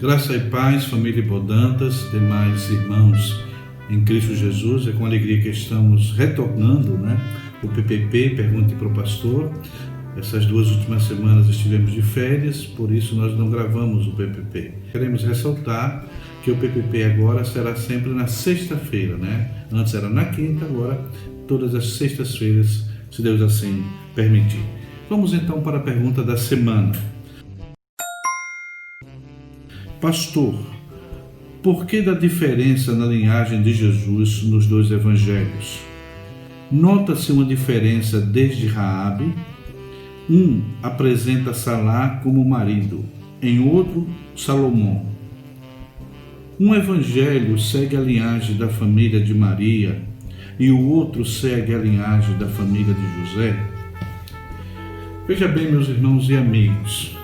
Graça e paz, família Bodantas, demais irmãos em Cristo Jesus. É com alegria que estamos retornando, o PPP, Pergunte para o Pastor. Essas 2 últimas semanas estivemos de férias, por isso nós não gravamos o PPP. Queremos ressaltar que o PPP agora será sempre na sexta-feira, Antes era na quinta, agora todas as sextas-feiras, se Deus assim permitir. Vamos então para a pergunta da semana. Pastor, por que da diferença na linhagem de Jesus nos 2 evangelhos? Nota-se uma diferença desde Raabe. Um apresenta Salá como marido, em outro, Salomão. Um evangelho segue a linhagem da família de Maria e o outro segue a linhagem da família de José. Veja bem, meus irmãos e amigos,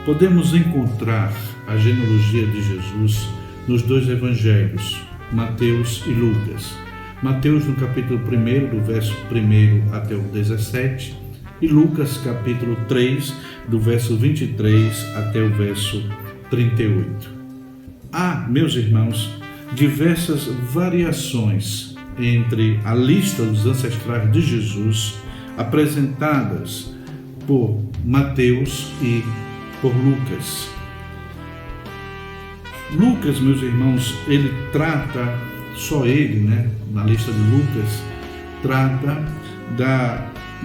podemos encontrar a genealogia de Jesus nos 2 evangelhos, Mateus e Lucas. Mateus no capítulo 1, do verso 1 até o 17, e Lucas capítulo 3, do verso 23 até o verso 38. Há, meus irmãos, diversas variações entre a lista dos ancestrais de Jesus apresentadas por Mateus e por Lucas. Lucas, meus irmãos, ele trata, só ele, na lista de Lucas, trata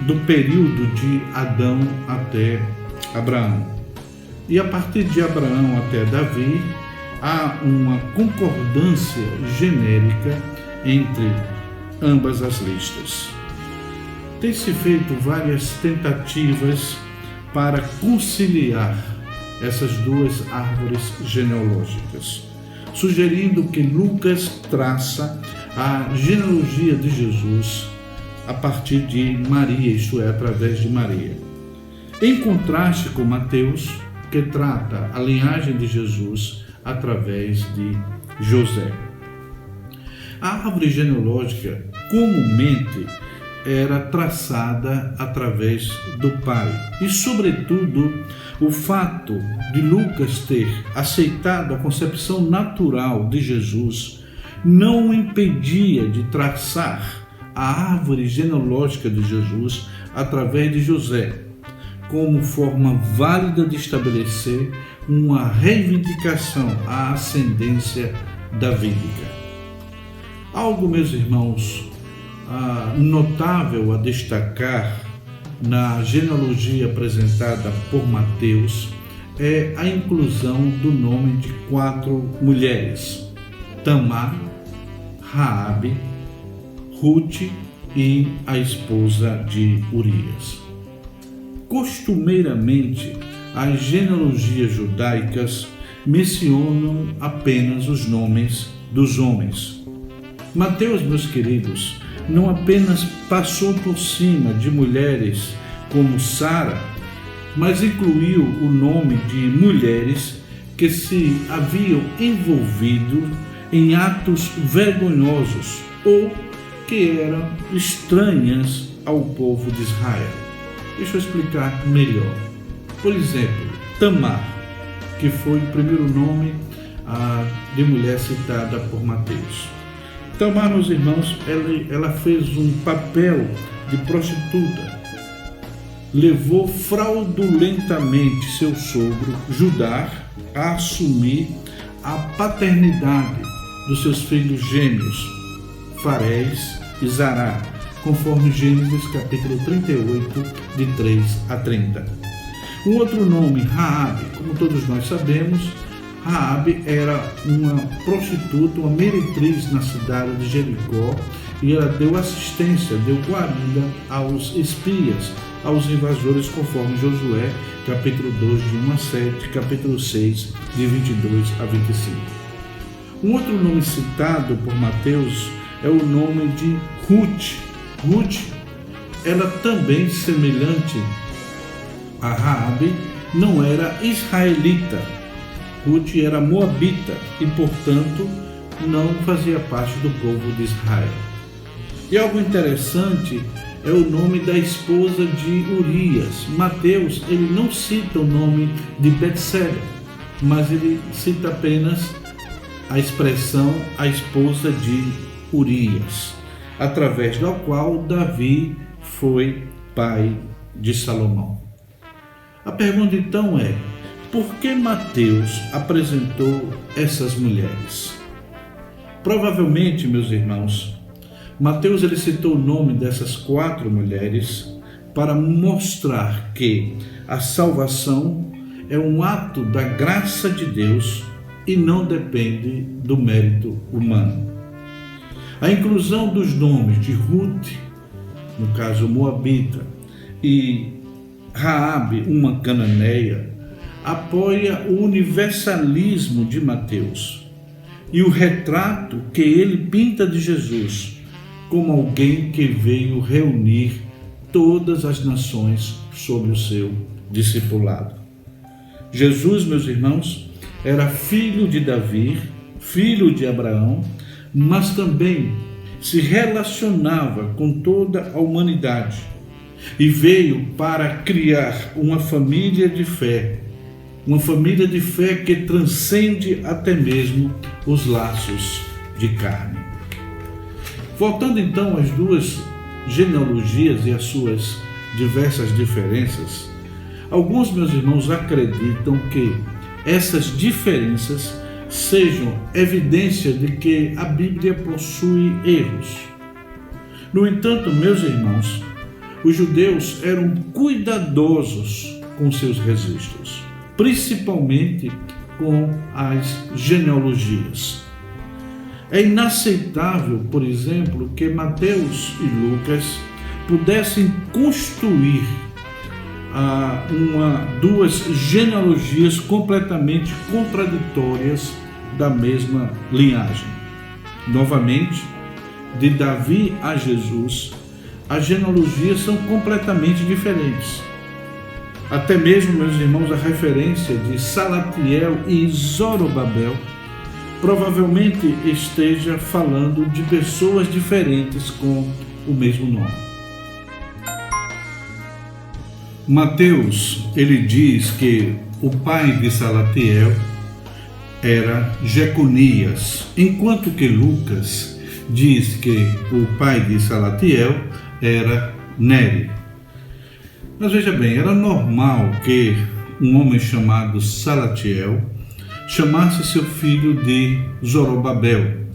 do período de Adão até Abraão. E a partir de Abraão até Davi, há uma concordância genérica entre ambas as listas. Tem-se feito várias tentativas para conciliar essas 2 árvores genealógicas, sugerindo que Lucas traça a genealogia de Jesus a partir de Maria, isto é, através de Maria. Em contraste com Mateus, que trata a linhagem de Jesus através de José. A árvore genealógica comumente era traçada através do pai. E, sobretudo, o fato de Lucas ter aceitado a concepção natural de Jesus não o impedia de traçar a árvore genealógica de Jesus através de José, como forma válida de estabelecer uma reivindicação à ascendência davídica. Algo, meus irmãos, notável a destacar na genealogia apresentada por Mateus é a inclusão do nome de 4 mulheres: Tamar, Raabe, Ruth e a esposa de Urias. Costumeiramente, as genealogias judaicas mencionam apenas os nomes dos homens. Mateus, meus queridos, não apenas passou por cima de mulheres como Sara, mas incluiu o nome de mulheres que se haviam envolvido em atos vergonhosos ou que eram estranhas ao povo de Israel. Deixa eu explicar melhor. Por exemplo, Tamar, que foi o primeiro nome de mulher citada por Mateus. Tamar, meus irmãos, ela fez um papel de prostituta. Levou fraudulentamente seu sogro, Judá, a assumir a paternidade dos seus filhos gêmeos, Farés e Zará, conforme Gênesis capítulo 38, de 3 a 30. Um outro nome, Raabe, como todos nós sabemos, Raabe era uma prostituta, uma meretriz na cidade de Jericó, e ela deu assistência, deu guarida aos espias, aos invasores, conforme Josué, capítulo 2, de 1 a 7, capítulo 6, de 22 a 25. Um outro nome citado por Mateus é o nome de Ruth. Ruth, ela também, semelhante a Raabe, não era israelita. Ruth era moabita e, portanto, não fazia parte do povo de Israel. E algo interessante é o nome da esposa de Urias. Mateus, ele não cita o nome de Betseba, mas ele cita apenas a expressão a esposa de Urias, através da qual Davi foi pai de Salomão. A pergunta então é: por que Mateus apresentou essas mulheres? Provavelmente, meus irmãos, Mateus ele citou o nome dessas 4 mulheres para mostrar que a salvação é um ato da graça de Deus e não depende do mérito humano. A inclusão dos nomes de Ruth, no caso moabita, e Raabe, uma cananeia, apoia o universalismo de Mateus e o retrato que ele pinta de Jesus como alguém que veio reunir todas as nações sob o seu discipulado. Jesus, meus irmãos, era filho de Davi, filho de Abraão, mas também se relacionava com toda a humanidade e veio para criar uma família de fé que transcende até mesmo os laços de carne. Voltando então às 2 genealogias e às suas diversas diferenças, alguns, meus irmãos, acreditam que essas diferenças sejam evidência de que a Bíblia possui erros. No entanto, meus irmãos, os judeus eram cuidadosos com seus registros, principalmente com as genealogias. É inaceitável, por exemplo, que Mateus e Lucas pudessem construir duas genealogias completamente contraditórias da mesma linhagem. Novamente, de Davi a Jesus, as genealogias são completamente diferentes. Até mesmo, meus irmãos, a referência de Salatiel e Zorobabel provavelmente esteja falando de pessoas diferentes com o mesmo nome. Mateus, ele diz que o pai de Salatiel era Jeconias, enquanto que Lucas diz que o pai de Salatiel era Neri. Mas veja bem, era normal que um homem chamado Salatiel chamasse seu filho de Zorobabel,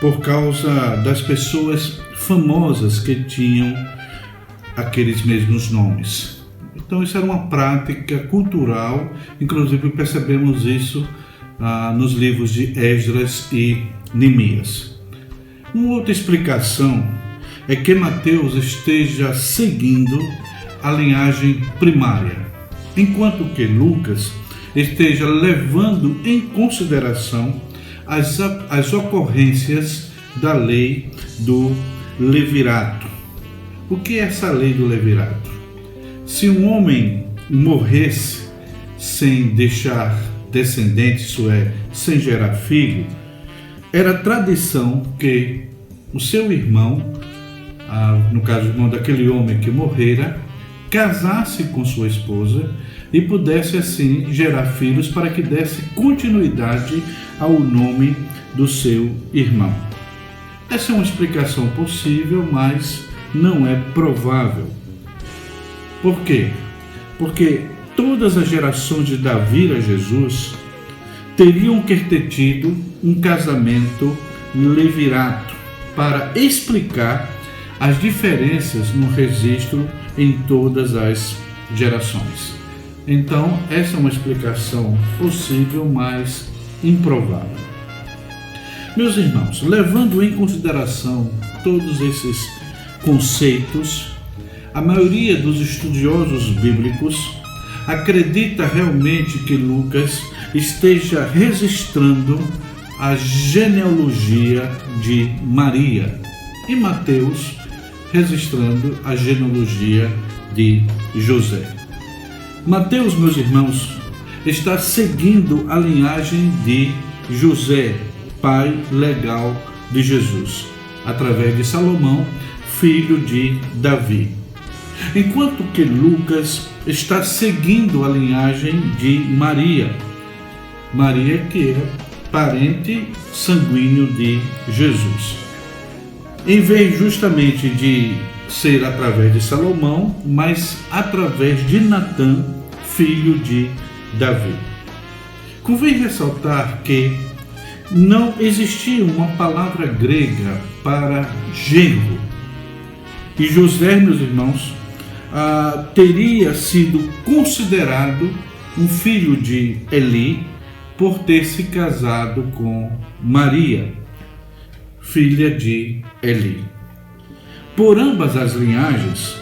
por causa das pessoas famosas que tinham aqueles mesmos nomes. Então isso era uma prática cultural, inclusive percebemos isso nos livros de Esdras e Neemias. Uma outra explicação é que Mateus esteja seguindo a linhagem primária, enquanto que Lucas esteja levando em consideração as ocorrências da lei do levirato. O que é essa lei do levirato? Se um homem morresse sem deixar descendentes, isso é, sem gerar filho, era tradição que o seu irmão, no caso o irmão daquele homem que morrera, casasse com sua esposa e pudesse assim gerar filhos para que desse continuidade ao nome do seu irmão. Essa é uma explicação possível, mas não é provável. Por quê? Porque todas as gerações de Davi a Jesus teriam que ter tido um casamento levirato para explicar as diferenças no registro em todas as gerações. Então, essa é uma explicação possível, mas improvável. Meus irmãos, levando em consideração todos esses conceitos, a maioria dos estudiosos bíblicos acredita realmente que Lucas esteja registrando a genealogia de Maria e Mateus registrando a genealogia de José. Mateus, meus irmãos, está seguindo a linhagem de José, pai legal de Jesus, através de Salomão, filho de Davi. Enquanto que Lucas está seguindo a linhagem de Maria, Maria, que é parente sanguíneo de Jesus. Em vez justamente de ser através de Salomão, mas através de Natã, filho de Davi. Convém ressaltar que não existia uma palavra grega para genro. E José, meus irmãos, teria sido considerado um filho de Eli por ter se casado com Maria, filha de Eli. Por ambas as linhagens,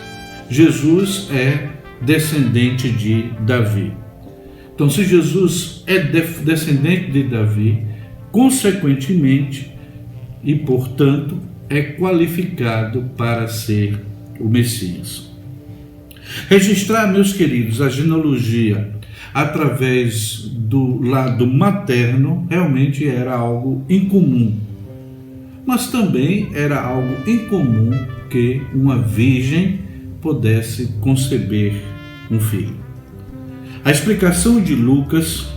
Jesus é descendente de Davi. Então, se Jesus é descendente de Davi, consequentemente e, portanto, é qualificado para ser o Messias. Registrar, meus queridos, a genealogia através do lado materno realmente era algo incomum, mas também era algo incomum que uma virgem pudesse conceber um filho. A explicação de Lucas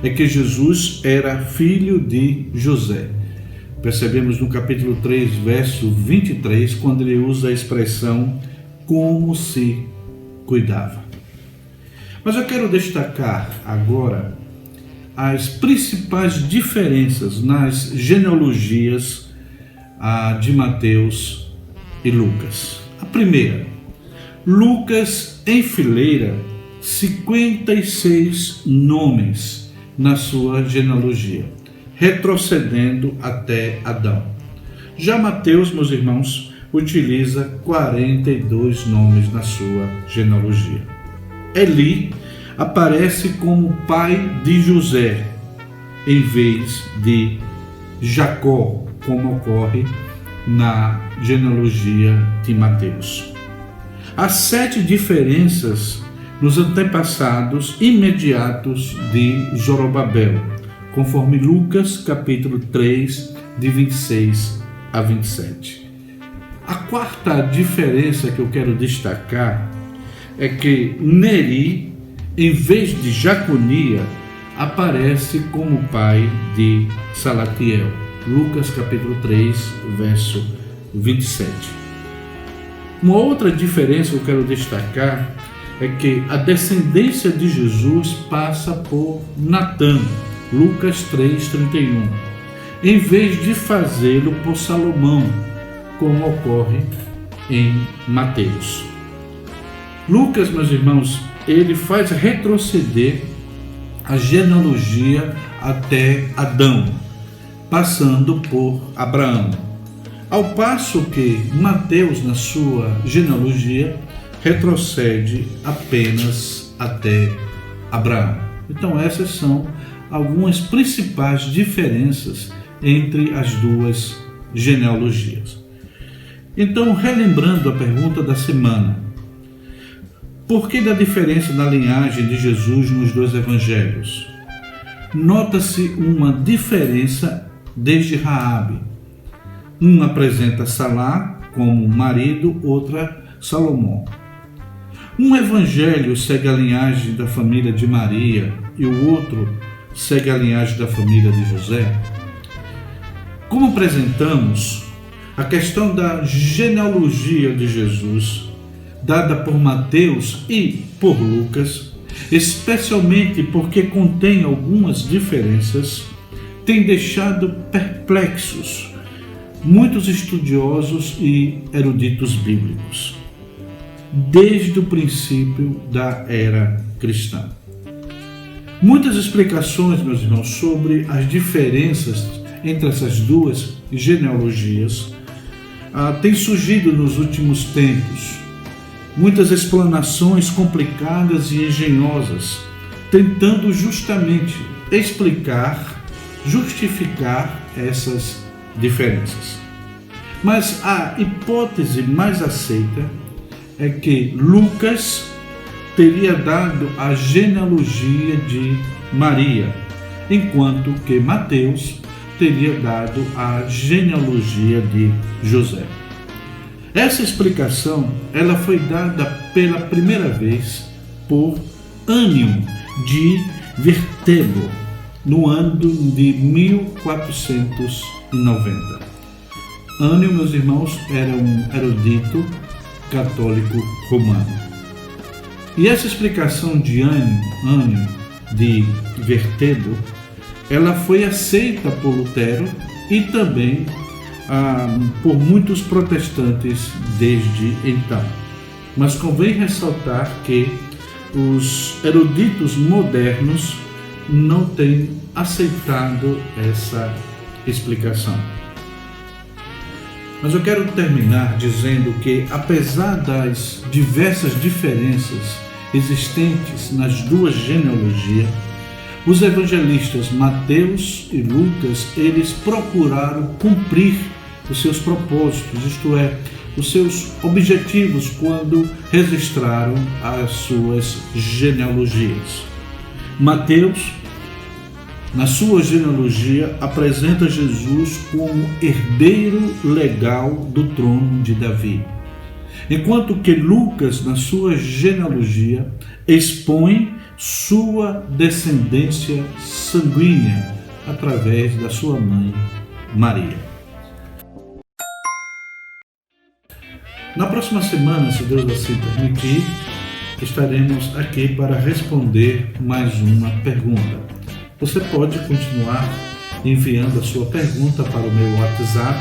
é que Jesus era filho de José. Percebemos no capítulo 3, verso 23, quando ele usa a expressão como se cuidava. Mas eu quero destacar agora as principais diferenças nas genealogias de Mateus e Lucas. A primeira, Lucas enfileira 56 nomes na sua genealogia, retrocedendo até Adão. Já Mateus, meus irmãos, utiliza 42 nomes na sua genealogia. Eli aparece como pai de José, em vez de Jacó, como ocorre na genealogia de Mateus. Há 7 diferenças nos antepassados imediatos de Zorobabel, conforme Lucas capítulo 3, de 26 a 27. A quarta diferença que eu quero destacar é que Neri, em vez de Jaconia, aparece como pai de Salatiel. Lucas capítulo 3, verso 27. Uma outra diferença que eu quero destacar é que a descendência de Jesus passa por Natã, Lucas 3:31, em vez de fazê-lo por Salomão, como ocorre em Mateus. Lucas, meus irmãos, ele faz retroceder a genealogia até Adão, passando por Abraão. Ao passo que Mateus, na sua genealogia, retrocede apenas até Abraão. Então, essas são algumas principais diferenças entre as duas genealogias. Então, relembrando a pergunta da semana, por que da diferença na linhagem de Jesus nos dois evangelhos? Nota-se uma diferença desde Raabe. Um apresenta Salá como marido, outra Salomão. Um evangelho segue a linhagem da família de Maria e o outro segue a linhagem da família de José. Como apresentamos, a questão da genealogia de Jesus, dada por Mateus e por Lucas, especialmente porque contém algumas diferenças, tem deixado perplexos muitos estudiosos e eruditos bíblicos, desde o princípio da era cristã. Muitas explicações, meus irmãos, sobre as diferenças entre essas duas genealogias têm surgido nos últimos tempos. Muitas explanações complicadas e engenhosas, tentando justamente explicar, justificar essas diferenças. Mas a hipótese mais aceita é que Lucas teria dado a genealogia de Maria, enquanto que Mateus teria dado a genealogia de José. Essa explicação ela foi dada pela primeira vez por Ânio de Viterbo, no ano de 1490. Ânio, meus irmãos, era um erudito católico romano. E essa explicação de Ânio de Vertedo, ela foi aceita por Lutero e também por muitos protestantes desde então. Mas convém ressaltar que os eruditos modernos não têm aceitado essa explicação. Mas eu quero terminar dizendo que, apesar das diversas diferenças existentes nas duas genealogias, os evangelistas Mateus e Lucas, eles procuraram cumprir os seus propósitos, isto é, os seus objetivos quando registraram as suas genealogias. Mateus, na sua genealogia, apresenta Jesus como herdeiro legal do trono de Davi, enquanto que Lucas, na sua genealogia, expõe sua descendência sanguínea através da sua mãe Maria. Na próxima semana, se Deus assim permitir, estaremos aqui para responder mais uma pergunta. Você pode continuar enviando a sua pergunta para o meu WhatsApp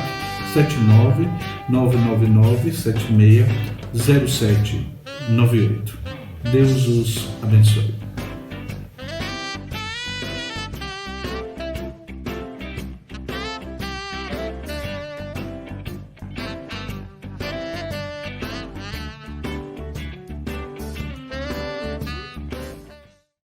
79999760798. Deus os abençoe.